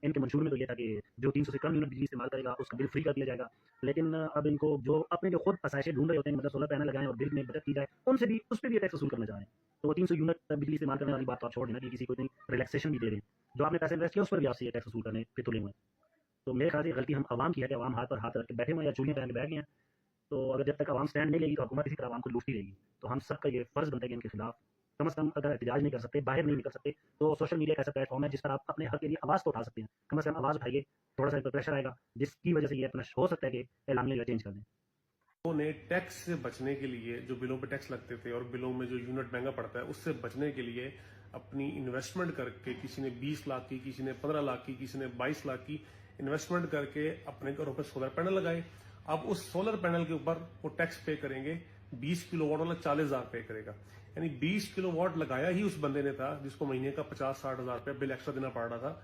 इनके मंशूर में तो ये था कि जो 300 से कम यूनिट बिजली इस्तेमाल करेगा उसका बिल फ्री कर दिया जाएगा। लेकिन अब इनको जो अपने जो खुद आसाइशें ढूँढ रहे होते हैं, मतलब सोलर पैनल लगाएँ और बिल में बचत की जाए, उनसे भी उस पे भी ये टैक्स वसूल करना चाह रहे हैं। तो वो 300 यूनिट बिजली इस्तेमाल करने वाली बात तो आप छोड़ देना कि किसी को इतनी रिलैक्सेशन भी दे रहे हैं। जो आपने पैसे इन्वेस्ट किया उस पर भी आपसे ये टैक्स वसूल करने पे तुले हुए हैं। तो मेरे ख्याल से गलती हम आवाम की है कि आवाम हाथ पर हाथ रख के बैठे हुए हैं या चूड़ियाँ पहन के बैठ गए हैं। तो अगर जब तक आवाम स्टैंड नहीं लेगी तो हुकूमत इसी तरह आवाम को लूटती रहेगी। तो हम सबका ये फ़र्ज़ बनता है कि इनके खिलाफ कम से कम अगर एहतजाज नहीं कर सकते, बाहर नहीं निकल सकते, तो सोशल मीडिया एक ऐसा प्लेटफ़ॉर्म है जिस पर आप अपने हक के लिए आवाज़ तो उठा सकते हैं। कम से कम आवाज़ उठाइए, थोड़ा-सा इन पर प्रेशर आएगा, जिसकी वजह से ये अपना हो सकता है कि एलामिया चेंज कर दें। उन्होंने टैक्स से बचने के लिए, जो बिलों पे टैक्स लगते थे और बिलों में जो यूनिट महंगा पड़ता है उससे बचने के लिए अपनी इन्वेस्टमेंट करके, किसी ने 20 लाख की, किसी ने 15 लाख की, किसी ने 22 लाख की इन्वेस्टमेंट करके अपने घरों पर सोलर पैनल लगाए। अब उस सोलर पैनल के ऊपर वो टैक्स पे करेंगे, 20 किलोवाट वाला 40,000 पे करेगा। यानी 20 किलोवाट लगाया ही उस बंदे ने था जिसको महीने का 50-60 हजार रुपया बिल एक्स्ट्रा देना पड़ रहा था।